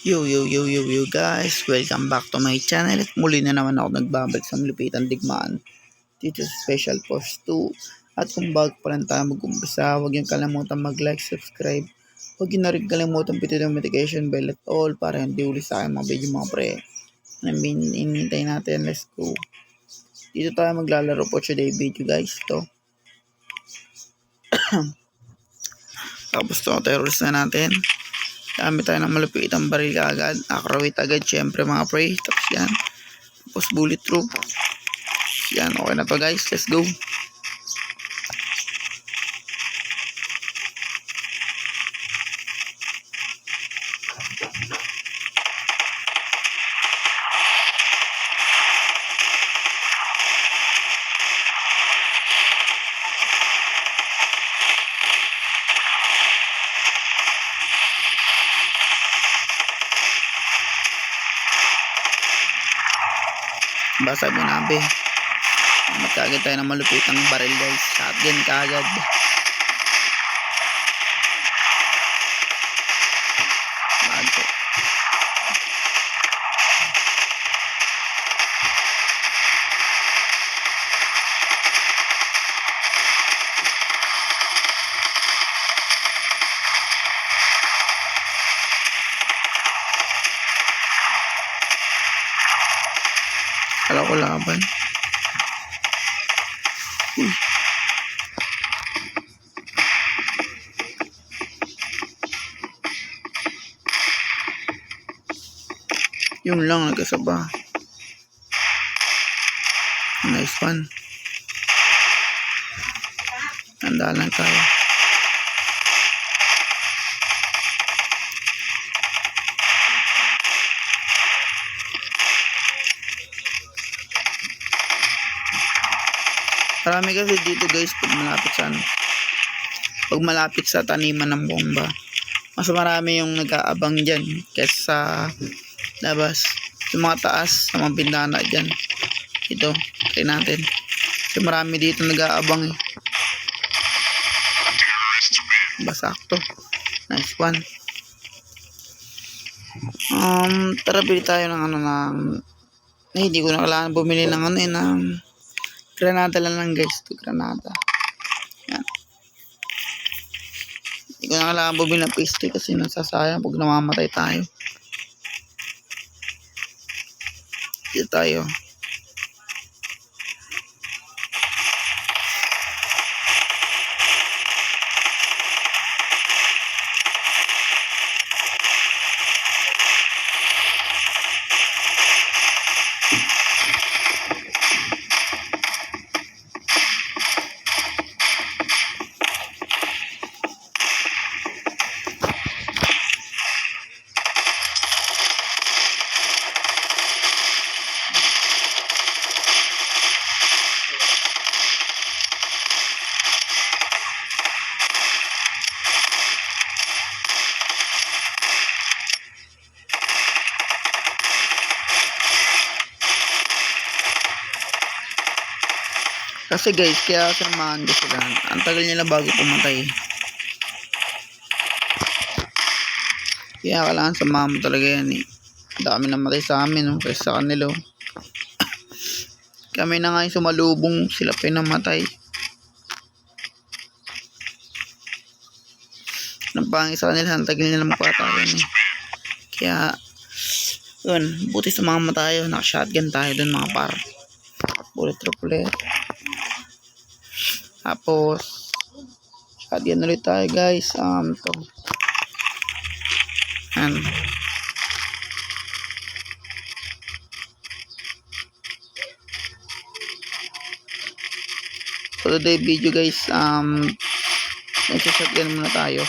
Yo guys, welcome back to my channel at muli na naman ako nagbabalik sa Malupitan Digmaan dito sa Special Force 2. At kung bago pa lang tayo mag-umpisa, huwag niyong kalimutan mag-like, subscribe. Huwag niyo na rin kalimutan pindutin ang notification bell at all para hindi uli sa akin mga video mga pre. Inintay natin, let's go. Dito tayo maglalaro po today video guys, to. Tapos to, terrorist na natin. Gamit tayo ng malupitang baril agad. Akrawit agad syempre mga pre. Tapos yan. Tapos bulletproof. Yan. Okay na to guys. Let's go. Basa binabi. Magkagad tayo ng malupitang baril guys. Shotgun kaagad. Bago. Kala ko laban. Uy. Yung lang nagkasaba. Nice one. Handa lang tayo. Marami kasi dito guys pag malapit sa taniman ng bomba, mas marami yung nag-aabang dyan kaysa sa labas. Yung mga taas sa mga bintana dyan, ito try natin kasi marami dito nag-aabang eh. Basakto. Nice one. Tara bili tayo ng hindi ko na kailangan bumili ng ng granada lang guys. Ito granada. Yan. Hindi ko na kailangan bumili ng pistol kasi nasasayang pag namamatay tayo. Dito tayo. Kasi guys, kaya sinamahan ko sila. Ang tagal nila bago pumatay. Kaya kailangan samahan mo talaga yan eh. Dami namatay sa amin kaysa sa kanila. Kami na nga yung sumalubong, sila pinamatay. Nang pangit sa kanila, ang tagal nila magpatayan eh. Kaya, yun, buti sa mga matayo, naka-shotgun tayo dun mga par. Bulletproof ulit. Tapos, shotgun ulit tayo guys. To. Yan. So today video guys, shotgun muna tayo.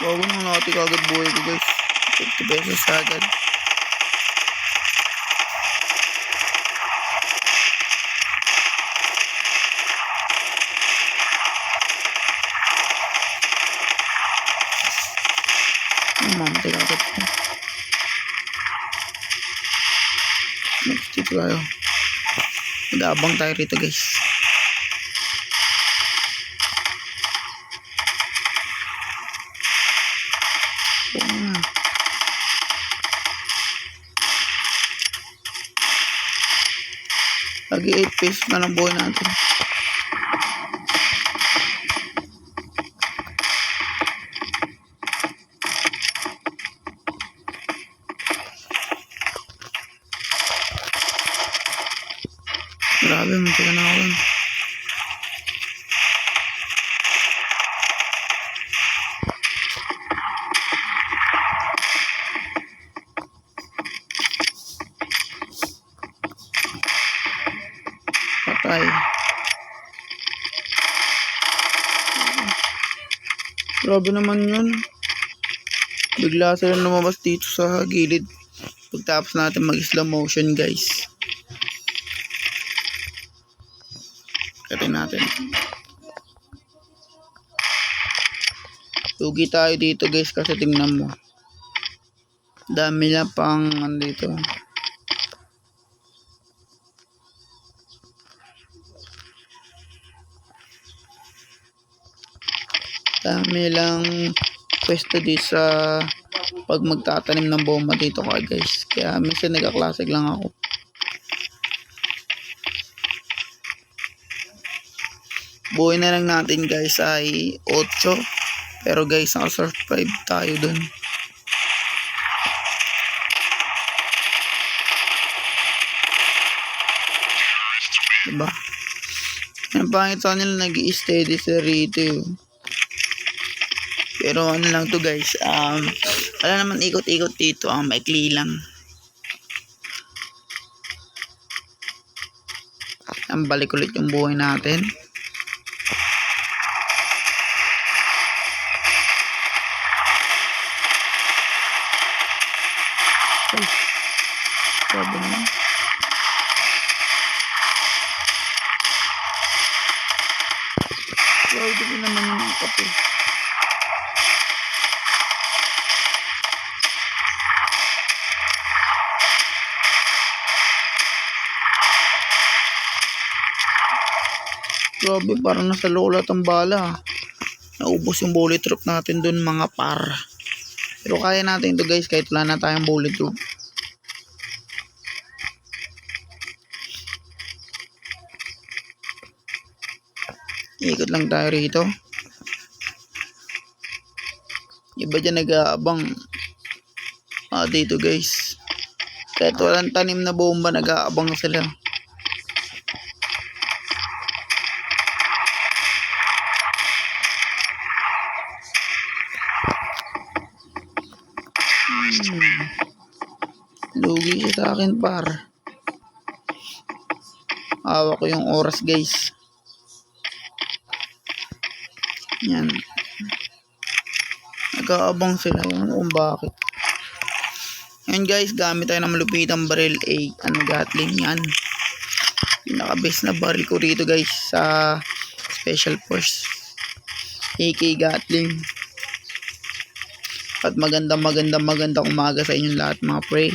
Wag mo nang natin kagad buhay ko guys. 50 pesos agad. Mamatay agad ko. Next dito tayo. Mag-aabang tayo rito guys. Lagi 8 pesos na lang buhay natin. Grabe, magkaka na ako. Patay. Grabe naman yun. Bigla sila lumabas dito sa gilid. Pagtapos natin mag-slow motion guys. Katin natin. Lugi tayo dito guys kasi tingnan mo. Dami na pang dito. Dami lang pwesto dito sa pag magtatanim ng bomba dito ka guys. Kaya minsan nagka-classic lang ako. Buhay na lang natin guys ay 8. Pero guys naka-survive tayo dun. Diba? Ang pangit sa nila nag-i-steady sa rito. Pero ano lang to guys, wala naman ikot-ikot dito, maikli lang. Ang balik ulit yung buhay natin. Ay, grabe naman. Grabe din naman yung kape. Grabe, parang nasa lola ang bala. Naubos yung bullet troop natin dun mga par. Pero kaya natin to guys kahit wala na tayong bullet troop. Ikot lang tayo rito. Iba dyan nag-aabang dito guys. Kahit walang tanim na bomba, nag-aabang sila. Lugi siya sa akin par. Hawak ko yung oras guys. Yan. Nag-aabang sila yung kung bakit. Yan guys, gamit tayo ng malupitang baril Gatling yan. Pinaka-best na baril ko rito guys sa Special Force AK Gatling. At magandang umaga sa inyong lahat mga pre.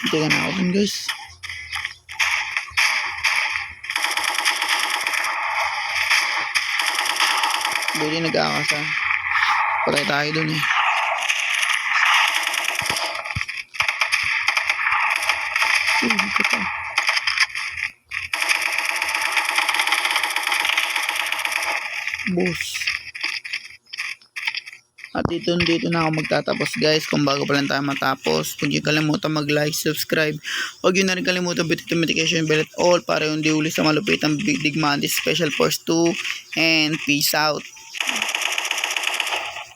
Teka na ako dun guys. Buti nag-aakasa. Patay tayo dun eh. Dito pa. Boss. At dito na ako magtatapos guys. Kung bago pa lang tayo matapos, huwag niyo kalimutan mag-like, subscribe. Huwag niyo na rin kalimutan bitin notification bell at all para hindi uli sa malupitang digmaan this Special Force 2. And peace out.